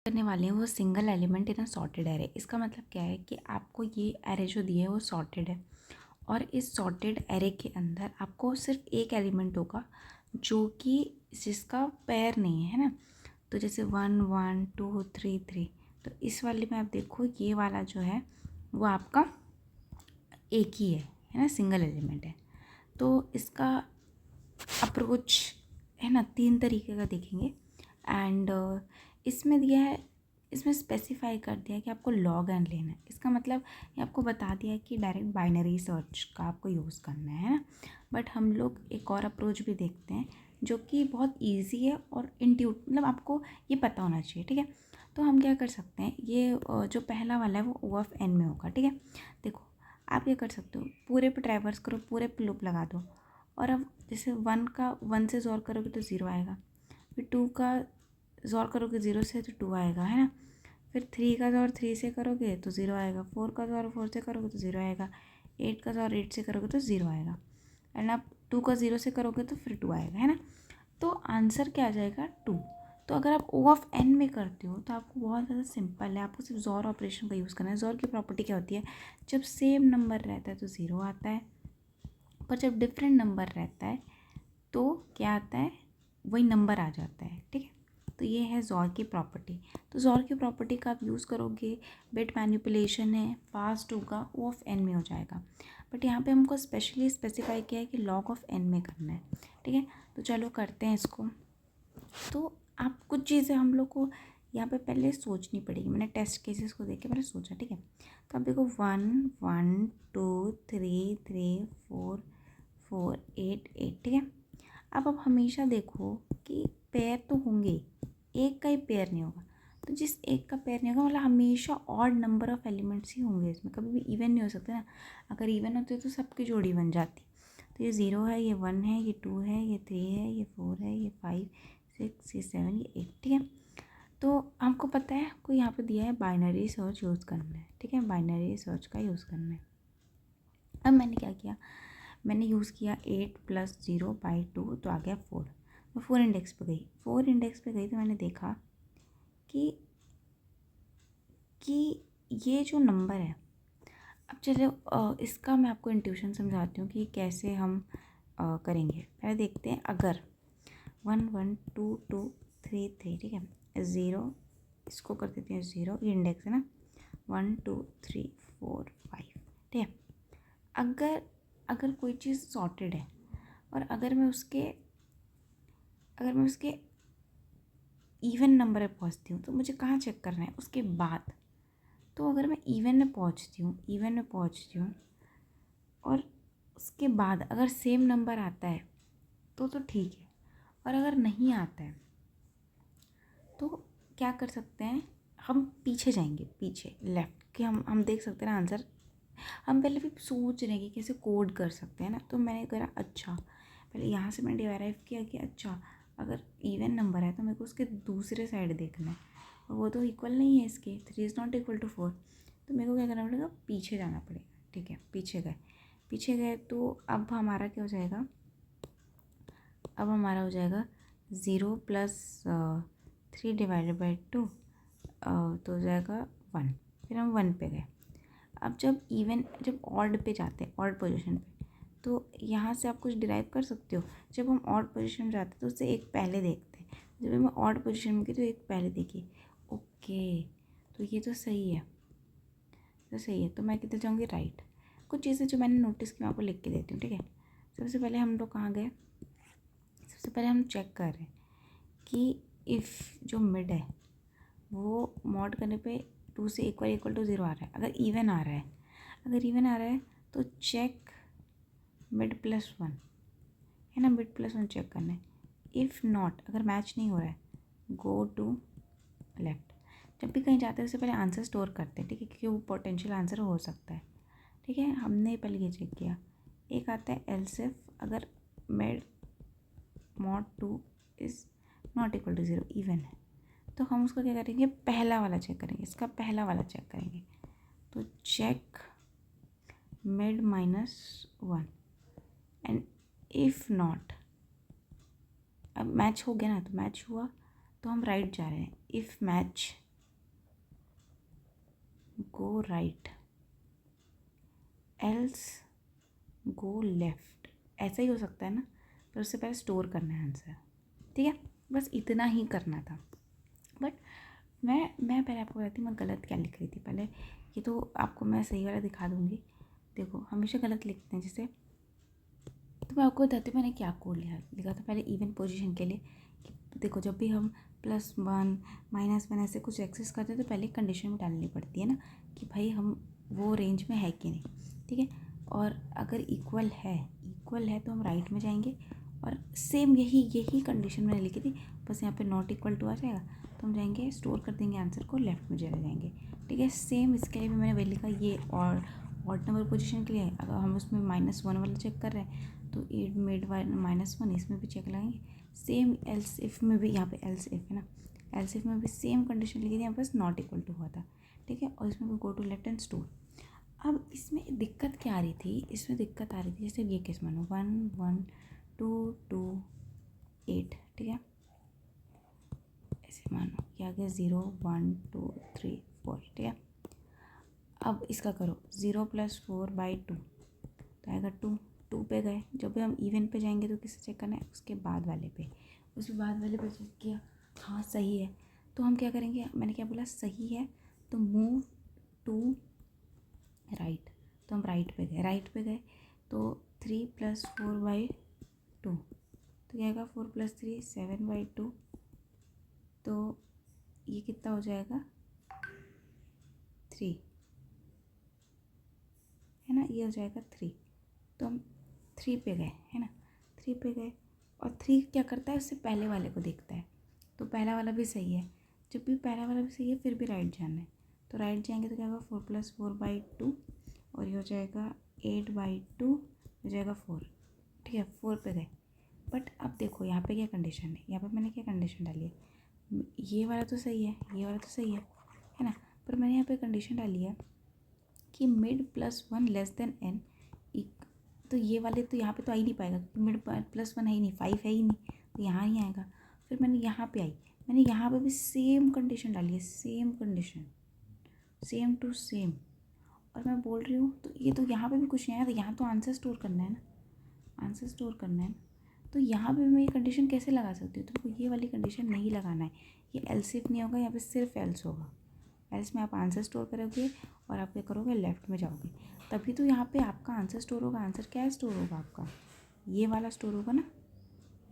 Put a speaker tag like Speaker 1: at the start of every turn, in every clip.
Speaker 1: करने वाले हैं वो single element in a sorted array. इसका मतलब क्या है कि आपको ये एरे जो दिया है वो सॉर्टेड है और इस सॉर्टेड एरे के अंदर आपको सिर्फ एक एलिमेंट होगा जो कि जिसका पेयर नहीं है ना। तो जैसे 1 1 2 3 3, तो इस वाले में आप देखो ये वाला जो है वो आपका एक ही है ना, सिंगल एलिमेंट है। तो इसका अप्रोच है ना 3 तरीके का देखेंगे। एंड इसमें दिया है, इसमें स्पेसिफाई कर दिया है कि आपको लॉग एन लेना है। इसका मतलब ये आपको बता दिया है कि डायरेक्ट बाइनरी सर्च का आपको यूज़ करना है ना। बट हम लोग एक और अप्रोच भी देखते हैं जो कि बहुत इजी है और मतलब आपको ये पता होना चाहिए, ठीक है। तो हम क्या कर सकते हैं, ये जो पहला वाला है वो ओ ऑफ एन में होगा, ठीक है। देखो आप ये कर सकते हो, पूरे पे ट्रैवर्स करो, पूरे पे लूप लगा दो और अब जैसे 1 से ज़ोर करोगे तो 0 आएगा, फिर 2 का ज़ोर करोगे 0 से तो 2 आएगा, है ना। फिर 3 का ज़ोर 3 से करोगे तो 0 आएगा, 4 का ज़ोर 4 से करोगे तो 0 आएगा, 8 का ज़ोर 8 से करोगे तो 0 आएगा, एंड आप 2 का 0 से करोगे तो फिर 2 आएगा, है ना। तो आंसर क्या आ जाएगा 2। तो अगर आप ओ ऑफ एन में करते हो तो आपको बहुत ज़्यादा सिंपल है, आपको सिर्फ ज़ोर ऑपरेशन का यूज़ करना है। ज़ोर की प्रॉपर्टी क्या होती है, जब सेम नंबर रहता है तो 0 आता है, पर जब डिफरेंट नंबर रहता है तो क्या आता है, वही नंबर आ जाता है, ठीक है। तो ये है ज़ोर की प्रॉपर्टी। तो ज़ोर की प्रॉपर्टी का आप यूज़ करोगे, बिट मैनिपुलेशन है, फास्ट होगा, ओ ऑफ एन में हो जाएगा। बट यहाँ पे हमको स्पेशली स्पेसिफाई किया है कि लॉग ऑफ एन में करना है, ठीक है। तो चलो करते हैं इसको। तो आप कुछ चीज़ें हम लोग को यहाँ पे पहले सोचनी पड़ेगी। मैंने टेस्ट केसेस को देख के मैंने सोचा, ठीक है। तो आप देखो 1 1 2 3 3 4 4 8 8, ठीक है। अब हमेशा देखो कि पेयर तो होंगे, एक का ही पेयर नहीं होगा। तो जिस एक का पेयर नहीं होगा मतलब हमेशा ऑड नंबर ऑफ एलिमेंट्स ही होंगे इसमें, कभी भी इवन नहीं हो सकते ना। अगर इवन होते तो सबकी जोड़ी बन जाती। तो ये 0 है, ये 1 है, ये 2 है, ये 3 है, ये 4 है, ये 5 6 ये 7 ये 8, ठीक है। तो हमको पता है कोई यहाँ पे दिया है बाइनरी सर्च यूज़ करना है, ठीक है, बाइनरी सर्च का यूज़ करना है। अब मैंने क्या किया, मैंने यूज़ किया 8 + 0/2, तो आ गया 4। मैं 4 इंडेक्स पे गई, 4 इंडेक्स पे गई तो मैंने देखा कि ये जो नंबर है, अब चलो इसका मैं आपको इंट्यूशन समझाती हूँ कि कैसे हम करेंगे। पहले देखते हैं, अगर 1 1 2 2 3 3, ठीक है, 0, इसको कर देते हैं 0, ये इंडेक्स है ना, 1 2 3 4 5, ठीक है। अगर अगर कोई चीज़ सॉर्टेड है और अगर मैं उसके इवन नंबर पे पहुंचती हूँ तो मुझे कहाँ चेक करना है, उसके बाद। तो अगर मैं इवन में पहुंचती हूँ और उसके बाद अगर सेम नंबर आता है तो ठीक है, और अगर नहीं आता है तो क्या कर सकते हैं, हम पीछे जाएंगे, पीछे लेफ़्ट, कि हम देख सकते हैं ना आंसर। हम पहले भी सोच रहे हैं कि कैसे कोड कर सकते हैं ना। तो मैंने करा, अच्छा पहले यहाँ से मैंने डिराइव किया कि अच्छा अगर इवन नंबर है तो मेरे को उसके दूसरे साइड देखना है, और वो तो इक्वल नहीं है इसके, 3 इज़ नॉट इक्वल टू 4। तो मेरे को क्या करना पड़ेगा, पीछे जाना पड़ेगा, ठीक है। पीछे गए तो अब हमारा क्या हो जाएगा, अब हमारा हो जाएगा 0 + 3/2, तो हो जाएगा 1। फिर हम 1 पे गए। अब जब ऑड पे जाते हैं, ऑड पोजीशन पे, तो यहाँ से आप कुछ डिराइव कर सकते हो। जब हम ऑड पोजीशन में जाते हैं तो उससे एक पहले देखते हैं। जब मैं ऑड पोजीशन में गई तो एक पहले देखी, ओके, तो ये तो सही है, तो मैं किधर जाऊँगी, राइट। कुछ चीज़ें जो मैंने नोटिस की मैं आपको लिख के देती हूँ, ठीक है। सबसे पहले हम लोग कहाँ गए, सबसे पहले हम चेक कर रहे हैं कि इफ़ जो मिड है वो मॉड करने पे 2 से इक्वल टू 0 आ रहा है। अगर इवन आ रहा है तो चेक मिड +1, है ना, मिड +1 चेक करना है। इफ़ नॉट, अगर मैच नहीं हो रहा है, गो टू लेफ्ट। जब भी कहीं जाते हैं उससे पहले आंसर स्टोर करते हैं, ठीक है, क्योंकि वो पोटेंशियल आंसर हो सकता है, ठीक है। हमने पहले ये चेक किया। एक आता है एल्सिफ, अगर mid mod 2 is not equal to 0, even है, तो हम उसका क्या करेंगे, पहला वाला चेक करेंगे, इसका पहला वाला चेक करेंगे। तो check mid -1, and if not, अब मैच हो गया ना, तो मैच हुआ तो हम राइट जा रहे हैं। If match go right, else go left, ऐसा ही हो सकता है ना, पर उससे पहले स्टोर करना है आंसर, ठीक है। बस इतना ही करना था। बट मैं पहले आपको बताती हूँ मैं गलत क्या लिख रही थी पहले। ये तो आपको मैं सही वाला दिखा दूँगी। देखो हमेशा गलत लिखते हैं, जैसे तो मैं आपको बताती हूँ मैंने क्या कोड लिखा था पहले इवन पोजीशन के लिए कि देखो जब भी हम +1 -1 ऐसे कुछ एक्सेस करते हैं तो पहले कंडीशन में डालनी पड़ती है ना कि भाई हम वो रेंज में है कि नहीं, ठीक है। और अगर इक्वल है तो हम राइट में जाएंगे और सेम यही कंडीशन मैंने लिखी थी, बस यहाँ पे नॉट इक्वल टू आ जाएगा तो हम जाएंगे स्टोर कर देंगे आंसर को, लेफ्ट में चले जाएंगे, ठीक है। सेम इसके लिए भी मैंने वही लिखा, ये और ऑड नंबर पोजीशन के लिए अगर हम उसमें -1 वाला चेक कर रहे हैं तो 8 मेड -1 इसमें भी चेक लगाएंगे। सेम एल्स इफ़ में भी, यहाँ पे एल्स इफ़ है ना, एल्स इफ़ में भी सेम कंडीशन लिखी थी, यहाँ बस नॉट इक्वल टू हुआ था, ठीक है। और इसमें भी go to left and store. अब इसमें दिक्कत क्या आ रही थी, इसमें दिक्कत आ रही थी जैसे ये केस मानो 1 1 2 2 8, ठीक है। ऐसे मानो ये आ गया 0 1 2 3 4, ठीक है। अब इसका करो 0 + 4/2 तो आएगा 2 पे गए। जब भी हम इवन पे जाएंगे तो किसे चेक करना है, उसके बाद वाले पे, उसके बाद वाले पे चेक किया, हाँ सही है, तो हम क्या करेंगे, मैंने क्या बोला सही है तो मूव टू राइट, तो हम राइट पे गए तो 3 + 4/2 तो क्या आएगा 4 + 3 7/2, तो ये कितना हो जाएगा 3, है ना, ये हो जाएगा 3। तो हम 3 पे गए, है ना, 3 पे गए और 3 क्या करता है, उससे पहले वाले को देखता है, तो पहला वाला भी सही है। जब भी पहला वाला भी सही है फिर भी राइट जाना है, तो राइट जाएंगे तो क्या होगा 4 + 4/2 और ये हो जाएगा 8/2, हो जाएगा 4, ठीक है। 4 पे गए। बट अब देखो यहाँ पे क्या कंडीशन है, यहाँ पे मैंने क्या कंडीशन डाली है, ये वाला तो सही है, ये वाला तो सही है ना, पर मैंने यहाँ पे कंडीशन डाली है कि मिड +1 n n, तो ये वाले तो यहाँ पे तो आ ही नहीं पाएगा क्योंकि मिड +1 है ही नहीं, 5 है ही नहीं, तो यहाँ नहीं आएगा। फिर मैंने यहाँ पे मैंने यहाँ पे भी सेम कंडीशन डाली है, same condition, same to same, और मैं बोल रही हूँ तो ये तो यहाँ पे भी कुछ नहीं आया, तो यहाँ तो आंसर स्टोर करना है ना, आंसर स्टोर करना है ना, तो यहाँ पे मैं ये कंडीशन कैसे लगा सकती हूँ, तो ये वाली कंडीशन नहीं लगाना है, ये एल्स इफ नहीं होगा, यहाँ पे सिर्फ एल्स होगा। एल्स में आप आंसर स्टोर करोगे और आप क्या करोगे, लेफ्ट में जाओगे, तभी तो यहाँ पे आपका आंसर स्टोर होगा। आंसर क्या स्टोर होगा आपका, ये वाला स्टोर होगा ना,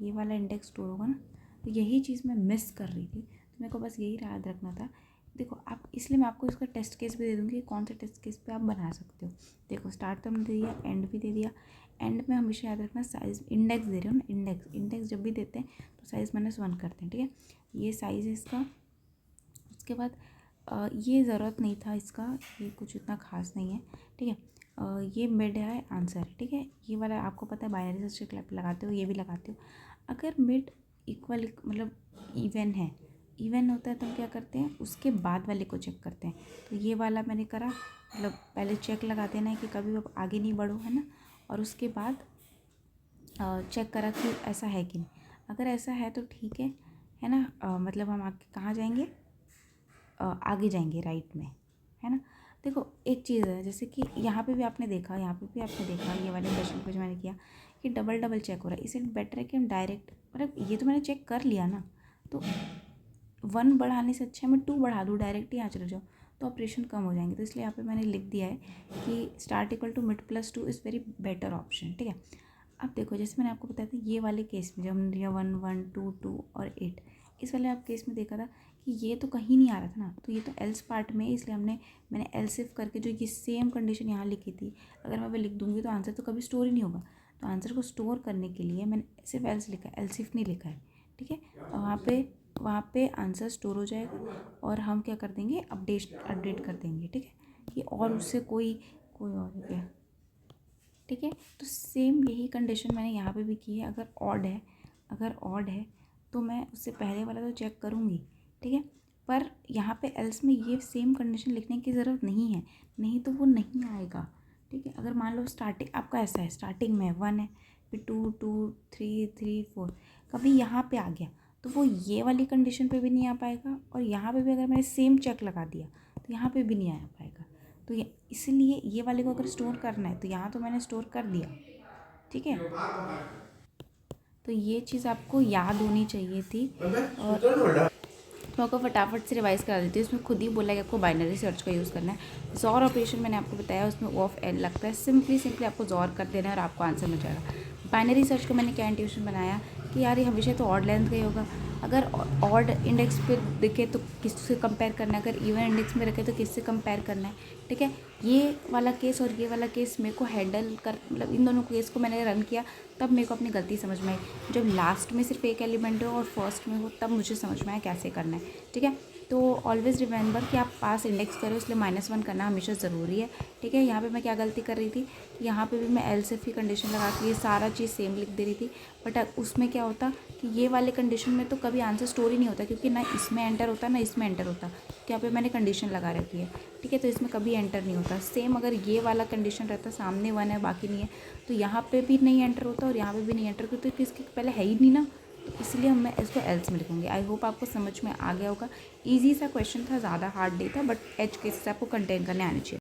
Speaker 1: ये वाला इंडेक्स स्टोर होगा ना, तो यही चीज़ मैं मिस कर रही थी, तो मेरे को बस यही याद रखना था। देखो आप, इसलिए मैं आपको इसका टेस्ट केस भी दे दूँगी, कौन से टेस्ट केस पे आप बना सकते हो। देखो स्टार्ट तो हमने दे दिया, एंड भी दे दिया। एंड में हमेशा याद रखना साइज़, इंडेक्स दे रहे हो ना, इंडेक्स जब भी देते हैं तो साइज़ -1 करते हैं, ठीक है। ये साइज़ है इसका। उसके बाद ये ज़रूरत नहीं था इसका, ये कुछ इतना खास नहीं है, ठीक है। ये मिड है आंसर, ठीक है। ये वाला आपको पता है बाइनरी सर्च लगाते हो, ये भी लगाते हो। अगर मिड इक्वल मतलब इवन होता है तो हम क्या करते हैं, उसके बाद वाले को चेक करते हैं। तो ये वाला मैंने करा, मतलब पहले चेक लगा देना है कि कभी आप आगे नहीं बढ़ो, है ना, और उसके बाद चेक करा कि ऐसा है कि नहीं। अगर ऐसा है तो ठीक है ना, मतलब हम आगे कहाँ जाएंगे, आगे जाएंगे राइट में, है ना। देखो एक चीज़ है जैसे कि यहाँ पे भी आपने देखा, ये वाले क्वेश्चन पे जो मैंने किया कि डबल चेक हो रहा है, इससे बेटर है कि हम डायरेक्ट, मतलब ये तो मैंने चेक कर लिया ना, तो 1 बढ़ाने से अच्छा मैं 2 बढ़ा दूँ, डायरेक्ट ही यहाँ चले जाओ तो ऑपरेशन कम हो जाएंगे। तो इसलिए यहाँ पे मैंने लिख दिया है कि start equal to mid +2 is very better option, ठीक है। अब देखो जैसे मैंने आपको बताया था ये वाले केस में जब हमने दिया 1 1 2 2 और 8, इस वाले आप केस में देखा था कि ये तो कहीं नहीं आ रहा था ना, तो ये तो एल्स पार्ट में, इसलिए मैंने एल्स इफ करके जो ये सेम कंडीशन यहाँ लिखी थी, अगर मैं वो लिख दूँगी तो आंसर तो कभी स्टोर ही नहीं होगा। तो आंसर को स्टोर करने के लिए मैंने सिर्फ एल्स लिखा है, एल्स इफ नहीं लिखा है, ठीक है। और वहाँ पे आंसर स्टोर हो जाएगा और हम क्या कर देंगे, अपडेट कर देंगे, ठीक है। कि और उससे कोई और हो गया, ठीक है। तो सेम यही कंडीशन मैंने यहाँ पे भी की है। अगर ऑड है तो मैं उससे पहले वाला तो चेक करूँगी, ठीक है। पर यहाँ पे एल्स में ये सेम कंडीशन लिखने की ज़रूरत नहीं है, नहीं तो वो नहीं आएगा, ठीक है। अगर मान लो स्टार्टिंग आपका ऐसा है, स्टार्टिंग में 1 है, फिर 2 2 3 3 4, कभी यहाँ पे आ गया तो वो ये वाली कंडीशन पे भी नहीं आ पाएगा, और यहाँ पे भी अगर मैंने सेम चेक लगा दिया तो यहाँ पे भी नहीं आ पाएगा। तो इसीलिए ये वाले को अगर स्टोर करना है तो यहाँ तो मैंने स्टोर कर दिया, ठीक है। तो ये चीज़ आपको याद होनी चाहिए थी। और मैं आपको फटाफट से रिवाइज करा देती हूँ। इसमें खुद ही बोला कि आपको बाइनरी सर्च का यूज़ करना है। ज़ॉर ऑपरेशन मैंने आपको बताया, उसमें ओ ऑफ एल लगता है। सिंपली आपको ज़ॉर कर देना है और आपको आंसर मिल जाएगा। बाइनरी सर्च का मैंने क्या इंट्यूशन बनाया कि यार ये हमेशा तो ऑड लेंथ का ही होगा। अगर ऑड इंडेक्स पे दिखे तो किससे कंपेयर करना है, अगर इवन इंडेक्स में रखे तो किससे कंपेयर करना है, ठीक है। ये वाला केस और ये वाला केस मेरे को हैंडल कर, मतलब इन दोनों केस को मैंने रन किया, तब मेरे को अपनी गलती समझ में आई। जब लास्ट में सिर्फ एक एलिमेंट हो और फर्स्ट में हो तब मुझे समझ में आया कैसे करना है, ठीक है। तो ऑलवेज़ रिमेंबर कि आप पास इंडेक्स करो, इसलिए -1 करना हमेशा ज़रूरी है, ठीक है। यहाँ पे मैं क्या गलती कर रही थी, यहाँ पे भी मैं एल सिर्फ की कंडीशन लगा के ये सारा चीज़ सेम लिख दे रही थी। बट उसमें क्या होता कि ये वाले कंडीशन में तो कभी आंसर स्टोर ही नहीं होता, क्योंकि ना इसमें एंटर होता ना इसमें एंटर होता। तो यहाँ पे मैंने कंडीशन लगा रखी है, ठीक है। तो इसमें कभी एंटर नहीं होता। सेम अगर ये वाला कंडीशन रहता, सामने 1 है बाकी नहीं है, तो यहाँ पे भी नहीं एंटर होता और यहाँ पे भी नहीं एंटर होता, क्योंकि इसके पहले है ही नहीं ना। तो इसलिए मैं इसको एल्स में लिखूँगी। आई होप आपको समझ में आ गया होगा। ईजी सा क्वेश्चन था, ज़्यादा हार्ड नहीं था, बट एज केसेस आपको कंटेन करने आने चाहिए।